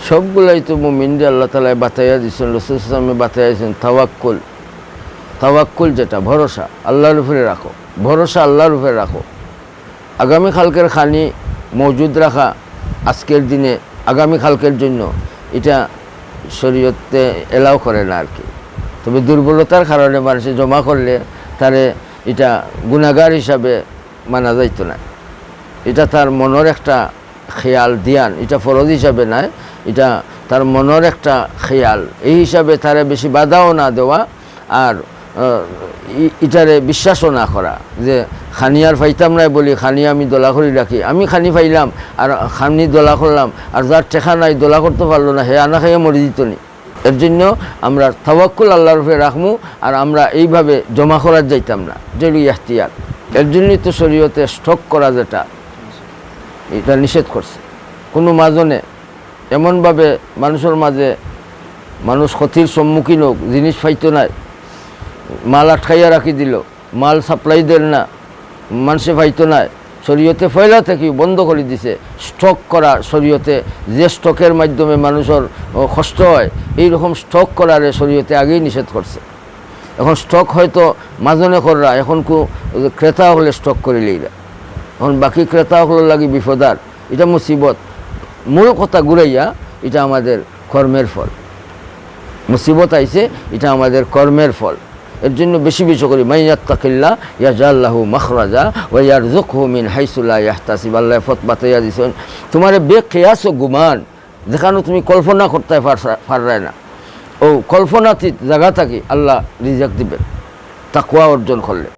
সবগুলাই তো মুমিনদের আল্লাহ তাআলা বাতাইয়া দিয়েছেন, রাসূল সাল্লাল্লাহু আলাইহি ওয়াসাল্লাম বাতাইয়া দিয়েছেন তাওয়াক্কুল যেটা ভরসা আল্লাহর উপরে রাখো, ভরসা আল্লাহর উপরে রাখো। আগামী কালকের খানি মজুদ রাখা আজকের দিনে আগামী কালকের জন্য এটা শরীয়তে এলাও করে না আর কি। তবে দুর্বলতার কারণে মানুষে জমা করলে তারে এটা গুনাহগার হিসাবে মানা যাইতো না। এটা তার মনের একটা খেয়াল ধ্যান, এটা ফরজ হিসাবে নয়, এটা তার মনের একটা খেয়াল, এই হিসাবে তারে বেশি বাধাও না দেওয়া আর এটারে বিশ্বাসও না করা যে খানি আর পাইতাম না বলি খানি আমি দোলা করি রাখি, আমি খানি পাইলাম আর খানি দোলা করলাম আর যার টেকা নাই দোলা করতে পারলো না হে আনা খাইয়া মরে দিত নি। এর জন্য আমরা তাওয়াক্কুল আল্লাহর উপরে রাখবো আর আমরা এইভাবে জমা করার যাইতাম না, যেগুলি ইখতিয়ার। এর জন্যই তো শরীয়তে স্টক করা যেটা এটা নিষেধ করছে। কোনো মাজনে এমনভাবে মানুষের মাঝে মানুষ ক্ষতির সম্মুখীন হোক, জিনিস পাইতো না, মাল আটকাইয়া রাখি দিল, মাল সাপ্লাই দেন না, মানুষে পাইতো না, শরীয়তে ফয়লা থেকে বন্ধ করে দিছে। স্টক করা শরীয়তে যে স্টকের মাধ্যমে মানুষের কষ্ট হয় এই রকম স্টক করারে শরীয়তে আগেই নিষেধ করছে। এখন স্টক হয়তো মাজনে কররা, এখন ক্রেতা হলে স্টক করে লইরা, এখন বাকি ক্রেতা হলো লাগে বিপদার, এটা মুসিবত। মূল কথা ঘুরাইয়া এটা আমাদের কর্মের ফল, মুসিবত আইছে এটা আমাদের কর্মের ফল। এর জন্য বেশি বেশি করি মাইয়াত্তাকিল্লাহ ইয়াজআল লাহু মাখরাজা ওয়া ইয়ারযুকহু মিন হাইসু লা ইয়াহতাসিব। আল্লাহ ফত বাতাইয়া দিছেন তোমারে বেকিয়াস ও গুমান যেখানে তুমি কল্পনা করতে পাররায় না, ও কল্পনাতীত জায়গা থাকি আল্লাহ রিজিক দিবেন তাকওয়া অর্জন করলে।